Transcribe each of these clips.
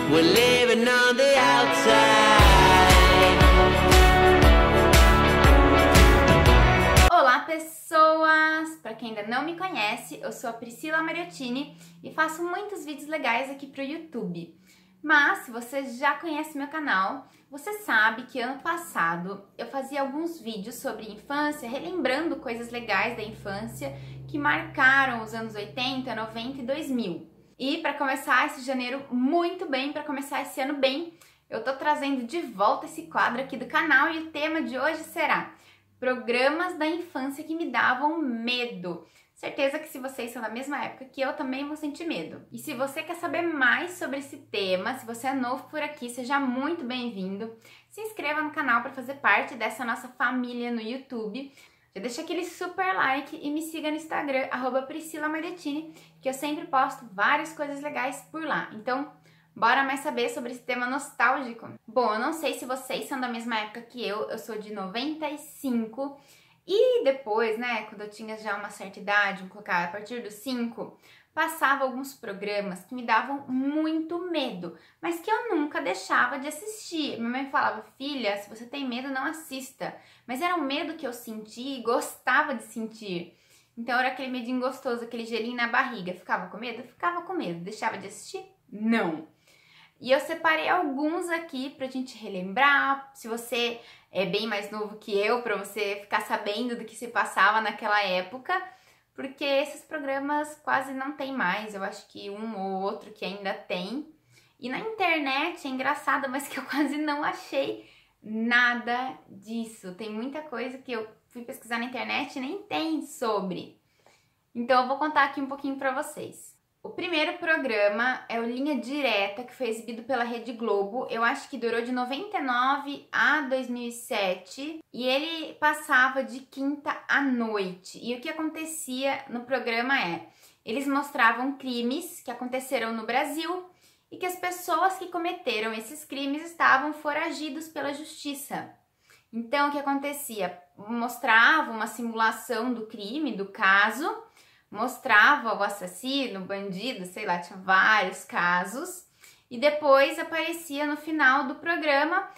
We're living on the outside. Olá pessoas! Para quem ainda não me conhece, eu sou a Priscila Mariottini e faço muitos vídeos legais aqui pro YouTube. Mas se você já conhece meu canal, você sabe que ano passado eu fazia alguns vídeos sobre infância, relembrando coisas legais da infância que marcaram os anos 80, 90 e 2000. E para começar esse janeiro muito bem, para começar esse ano bem, eu tô trazendo de volta esse quadro aqui do canal e o tema de hoje será Programas da infância que me davam medo. Certeza que se vocês são da mesma época que eu, também vão sentir medo. E se você quer saber mais sobre esse tema, se você é novo por aqui, seja muito bem-vindo. Se inscreva no canal para fazer parte dessa nossa família no YouTube. Já deixa aquele super like e me siga no Instagram, @PriscilaMariottini, que eu sempre posto várias coisas legais por lá. Então, bora mais saber sobre esse tema nostálgico? Bom, eu não sei se vocês são da mesma época que eu sou de 95, e depois, né, quando eu tinha já uma certa idade, vou colocar a partir dos 5, passava alguns programas que me davam muito medo, mas que eu nunca deixava de assistir. Minha mãe falava, filha, se você tem medo, não assista. Mas era um medo que eu sentia e gostava de sentir. Então era aquele medinho gostoso, aquele gelinho na barriga. Ficava com medo? Ficava com medo. Deixava de assistir? Não. E eu separei alguns aqui pra gente relembrar, se você é bem mais novo que eu, pra você ficar sabendo do que se passava naquela época, porque esses programas quase não tem mais, eu acho que um ou outro que ainda tem. E na internet é engraçado, mas que eu quase não achei nada disso. Tem muita coisa que eu fui pesquisar na internet e nem tem sobre. Então eu vou contar aqui um pouquinho pra vocês. O primeiro programa é o Linha Direta, que foi exibido pela Rede Globo. Eu acho que durou de 99 a 2007 e ele passava de quinta à noite. E o que acontecia no programa eles mostravam crimes que aconteceram no Brasil e que as pessoas que cometeram esses crimes estavam foragidos pela justiça. Então, o que acontecia? Mostrava uma simulação do crime, do caso, mostrava o assassino, o bandido, sei lá, tinha vários casos, e depois aparecia no final do programa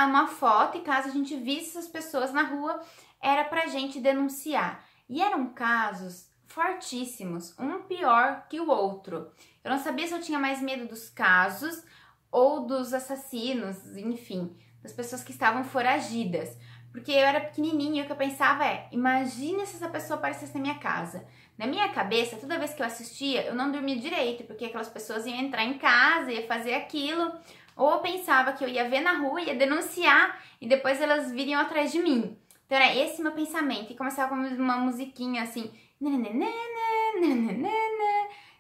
uma foto, e caso a gente visse essas pessoas na rua, era pra gente denunciar. E eram casos fortíssimos, um pior que o outro. Eu não sabia se eu tinha mais medo dos casos ou dos assassinos, enfim, das pessoas que estavam foragidas. Porque eu era pequenininha e o que eu pensava imagina se essa pessoa aparecesse na minha casa. Na minha cabeça, toda vez que eu assistia, eu não dormia direito, porque aquelas pessoas iam entrar em casa, ia fazer aquilo, ou eu pensava que eu ia ver na rua, ia denunciar, e depois elas viriam atrás de mim. Então era esse meu pensamento, e começava com uma musiquinha assim,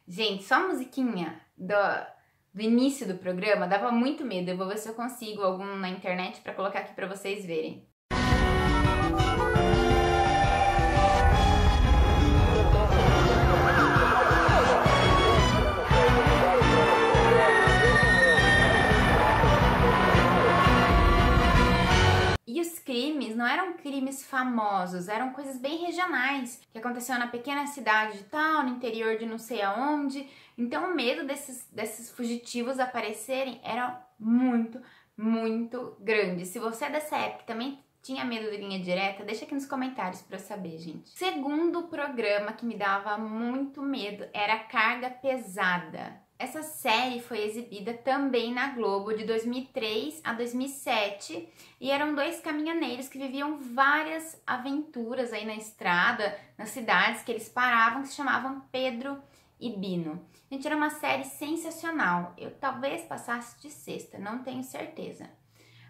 gente, só a musiquinha do início do programa dava muito medo. Eu vou ver se eu consigo algum na internet para colocar aqui para vocês verem. E os crimes não eram crimes famosos, eram coisas bem regionais, que aconteciam na pequena cidade de tal, no interior de não sei aonde. Então o medo desses fugitivos aparecerem era muito, muito grande. Se você é dessa época também tinha medo de Linha Direta, deixa aqui nos comentários pra eu saber, gente. O segundo programa que me dava muito medo era Carga Pesada. Essa série foi exibida também na Globo de 2003 a 2007 e eram dois caminhoneiros que viviam várias aventuras aí na estrada, nas cidades que eles paravam, que se chamavam Pedro e Bino. Gente, era uma série sensacional. Eu talvez passasse de sexta, não tenho certeza.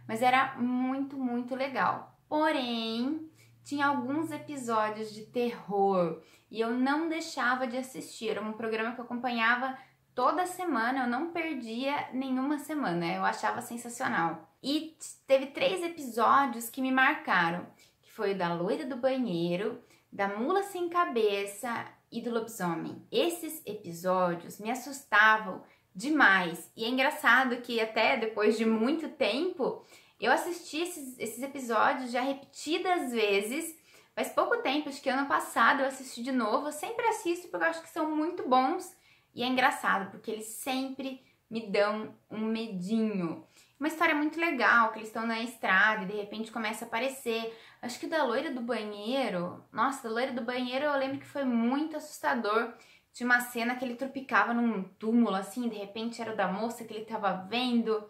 Mas era muito, muito legal. Porém, tinha alguns episódios de terror e eu não deixava de assistir. Era um programa que eu acompanhava toda semana, eu não perdia nenhuma semana, eu achava sensacional. E teve 3 episódios que me marcaram, que foi o da loira do banheiro, da mula sem cabeça e do lobisomem. Esses episódios me assustavam demais. E é engraçado que até depois de muito tempo, eu assisti esses episódios já repetidas vezes. Faz pouco tempo, acho que ano passado eu assisti de novo. Eu sempre assisto porque eu acho que são muito bons. E é engraçado, porque eles sempre me dão um medinho. Uma história muito legal, que eles estão na estrada e de repente começa a aparecer. Acho que da loira do banheiro, nossa, da loira do banheiro eu lembro que foi muito assustador. Tinha uma cena que ele tropicava num túmulo assim, de repente era o da moça que ele tava vendo.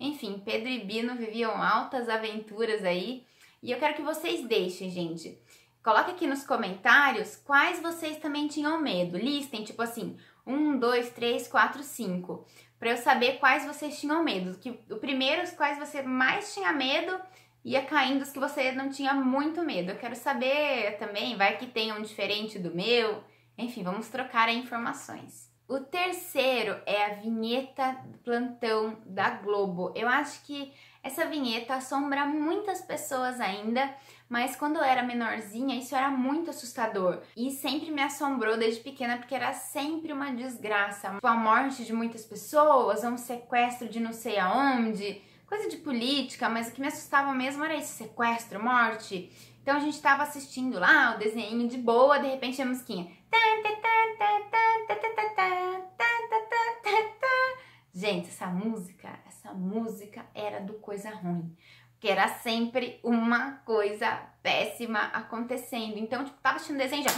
Enfim, Pedro e Bino viviam altas aventuras aí. E eu quero que vocês deixem, gente. Coloque aqui nos comentários quais vocês também tinham medo. Listem, tipo assim, 1, 2, 3, 4, 5. Pra eu saber quais vocês tinham medo. O primeiro, os quais você mais tinha medo, ia caindo os que você não tinha muito medo. Eu quero saber também, vai que tem um diferente do meu. Enfim, vamos trocar aí informações. O terceiro é a vinheta do plantão da Globo. Eu acho que essa vinheta assombra muitas pessoas ainda, mas quando eu era menorzinha isso era muito assustador. E sempre me assombrou desde pequena porque era sempre uma desgraça. A morte de muitas pessoas, um sequestro de não sei aonde, coisa de política, mas o que me assustava mesmo era isso, sequestro, morte. Então a gente tava assistindo lá o desenho de boa, de repente a musiquinha. Gente, essa música era do coisa ruim, porque era sempre uma coisa péssima acontecendo. Então, tipo, tava assistindo desenho já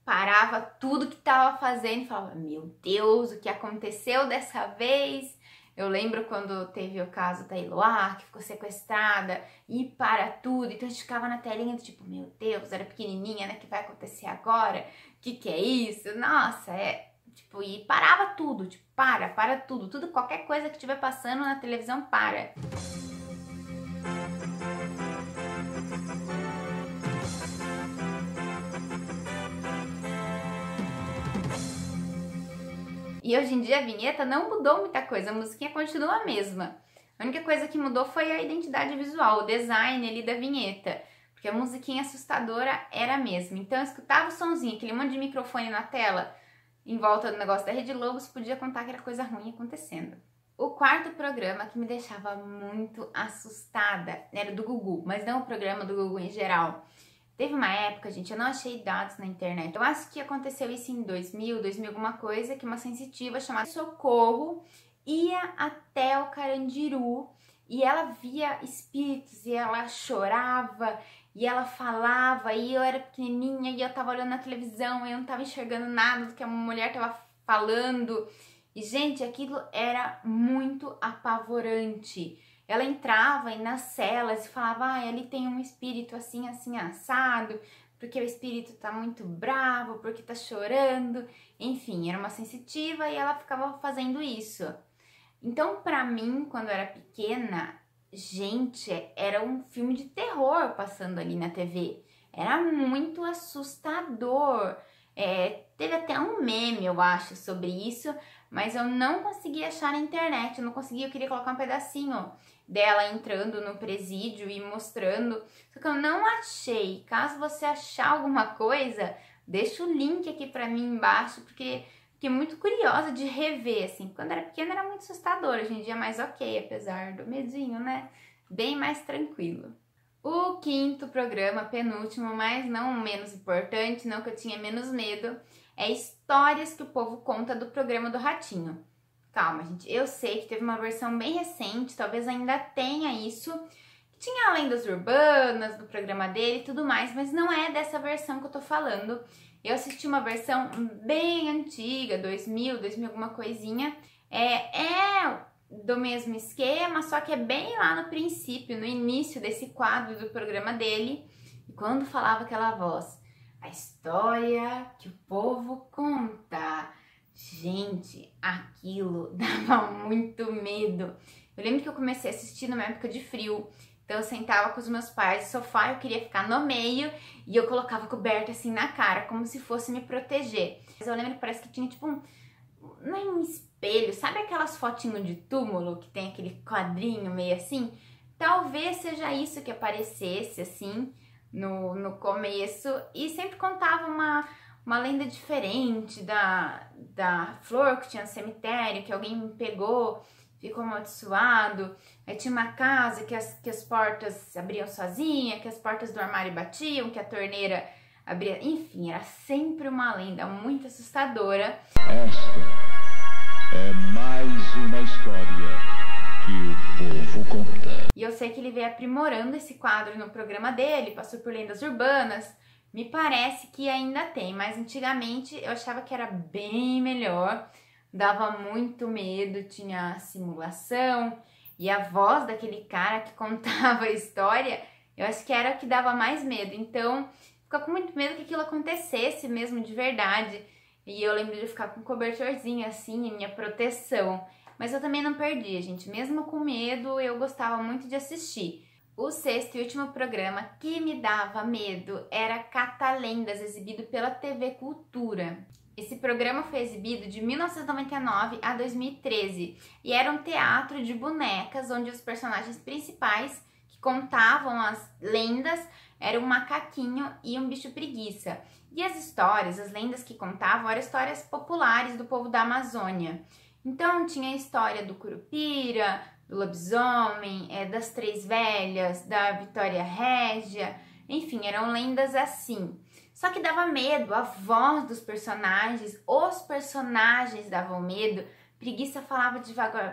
parava tudo que tava fazendo e falava, meu Deus, o que aconteceu dessa vez? Eu lembro quando teve o caso da Eloá, que ficou sequestrada e para tudo. Então a gente ficava na telinha do tipo, meu Deus, era pequenininha, né? O que vai acontecer agora? O que é isso? Nossa, tipo, e parava tudo, tipo, para tudo. Tudo, qualquer coisa que estiver passando na televisão, para. E hoje em dia a vinheta não mudou muita coisa, a musiquinha continua a mesma. A única coisa que mudou foi a identidade visual, o design ali da vinheta. Porque a musiquinha assustadora era a mesma. Então eu escutava o sonzinho, aquele monte de microfone na tela, em volta do negócio da Rede Globo, você podia contar que era coisa ruim acontecendo. O quarto programa que me deixava muito assustada era do Gugu, mas não o programa do Gugu em geral. Teve uma época, gente, eu não achei dados na internet. Eu acho que aconteceu isso em 2000 alguma coisa, que uma sensitiva chamada Socorro ia até o Carandiru e ela via espíritos e ela chorava e ela falava e eu era pequenininha e eu tava olhando na televisão e eu não tava enxergando nada do que a mulher tava falando. E, gente, aquilo era muito apavorante. Ela entrava nas celas e falava, ali tem um espírito assim, assim, assado, porque o espírito tá muito bravo, porque tá chorando. Enfim, era uma sensitiva e ela ficava fazendo isso. Então, pra mim, quando eu era pequena, gente, era um filme de terror passando ali na TV. Era muito assustador. Teve até um meme, eu acho, sobre isso, mas eu não consegui achar na internet, eu queria colocar um pedacinho dela entrando no presídio e mostrando, só que eu não achei. Caso você achar alguma coisa, deixa o link aqui pra mim embaixo, porque fiquei muito curiosa de rever, assim. Quando era pequena era muito assustador, hoje em dia é mais ok, apesar do medinho, né? Bem mais tranquilo. O quinto programa, penúltimo, mas não menos importante, não que eu tinha menos medo, é Histórias que o Povo Conta do programa do Ratinho. Calma, gente, eu sei que teve uma versão bem recente, talvez ainda tenha isso, que tinha lendas urbanas do programa dele e tudo mais, mas não é dessa versão que eu tô falando. Eu assisti uma versão bem antiga, 2000 alguma coisinha, é do mesmo esquema, só que é bem lá no princípio, no início desse quadro do programa dele, e quando falava aquela voz, a história que o povo conta. Gente, aquilo dava muito medo. Eu lembro que eu comecei a assistir numa época de frio, então eu sentava com os meus pais no sofá, eu queria ficar no meio e eu colocava coberta assim na cara, como se fosse me proteger. Mas eu lembro que parece que tinha tipo não é um espelho, sabe aquelas fotinhos de túmulo que tem aquele quadrinho meio assim? talvez seja isso que aparecesse, assim, no começo, e sempre contava uma lenda diferente da flor que tinha no cemitério, que alguém pegou, ficou amaldiçoado. Aí tinha uma casa que as portas abriam sozinha, que as portas do armário batiam, que a torneira abria. Enfim, era sempre uma lenda muito assustadora. Esta é mais uma história que o povo conta. E eu sei que ele veio aprimorando esse quadro no programa dele, passou por lendas urbanas. Me parece que ainda tem, mas antigamente eu achava que era bem melhor, dava muito medo, tinha simulação, e a voz daquele cara que contava a história, eu acho que era o que dava mais medo. Então, ficava com muito medo que aquilo acontecesse mesmo de verdade. E eu lembro de ficar com um cobertorzinho assim, em minha proteção. Mas eu também não perdia, gente. Mesmo com medo, eu gostava muito de assistir. O 6º e último programa que me dava medo era Catalendas, exibido pela TV Cultura. Esse programa foi exibido de 1999 a 2013 e era um teatro de bonecas onde os personagens principais que contavam as lendas eram um macaquinho e um bicho preguiça. E as histórias, as lendas que contavam eram histórias populares do povo da Amazônia. Então tinha a história do Curupira, do lobisomem, das Três Velhas, da Vitória Régia, enfim, eram lendas assim. Só que dava medo, a voz dos personagens, os personagens davam medo. Preguiça falava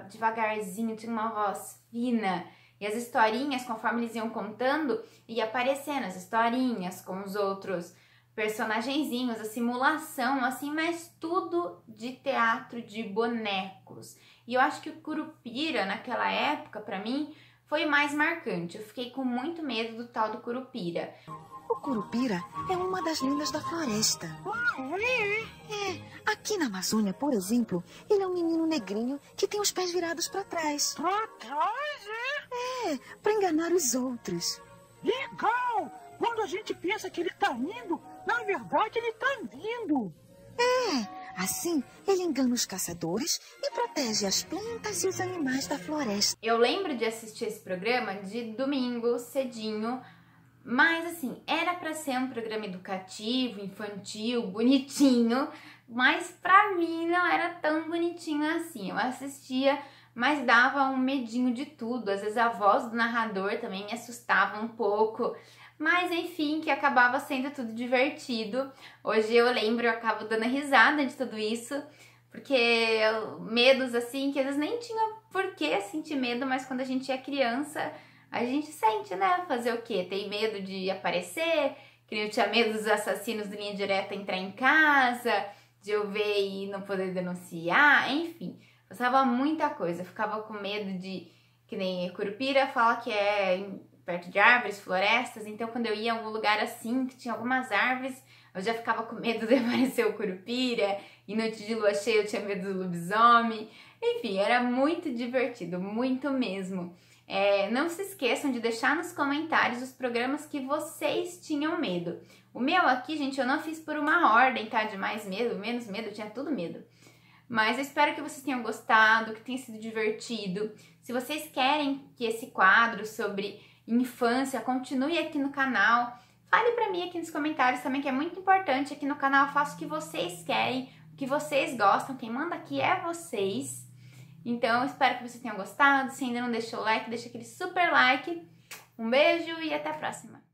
devagarzinho, tinha uma voz fina. E as historinhas, conforme eles iam contando, ia aparecendo as historinhas com os outros personagenzinhos, a simulação, assim, mas tudo de teatro de bonecos. E eu acho que o Curupira, naquela época, pra mim, foi mais marcante. Eu fiquei com muito medo do tal do Curupira. O Curupira é uma das lendas da floresta. Aqui na Amazônia, por exemplo, ele é um menino negrinho que tem os pés virados para trás. Pra trás, Para enganar os outros. Legal! Quando a gente pensa que ele tá indo, na verdade ele tá vindo. Assim, ele engana os caçadores e protege as plantas e os animais da floresta. Eu lembro de assistir esse programa de domingo, cedinho, mas assim, era para ser um programa educativo, infantil, bonitinho, mas pra mim não era tão bonitinho assim. Eu assistia, mas dava um medinho de tudo. Às vezes a voz do narrador também me assustava um pouco. Mas enfim, que acabava sendo tudo divertido. Hoje eu lembro, eu acabo dando risada de tudo isso, porque medos assim, que às vezes nem tinha por que sentir medo, mas quando a gente é criança, a gente sente, né? Fazer o quê? Tem medo de aparecer, que eu tinha medo dos assassinos de linha direta entrar em casa, de eu ver e não poder denunciar, enfim. Passava muita coisa, eu ficava com medo de, que nem Curupira fala que é perto de árvores, florestas, então quando eu ia em algum lugar assim, que tinha algumas árvores, eu já ficava com medo de aparecer o Curupira, e noite de lua cheia eu tinha medo do lobisomem, enfim, era muito divertido, muito mesmo. Não se esqueçam de deixar nos comentários os programas que vocês tinham medo. O meu aqui, gente, eu não fiz por uma ordem, tá? De mais medo, menos medo, eu tinha tudo medo. Mas eu espero que vocês tenham gostado, que tenha sido divertido. Se vocês querem que esse quadro sobre infância continue aqui no canal, fale pra mim aqui nos comentários também, que é muito importante. Aqui no canal eu faço o que vocês querem, o que vocês gostam, quem manda aqui é vocês. Então eu espero que vocês tenham gostado. Se ainda não deixou o like, deixa aquele super like. Um beijo e até a próxima!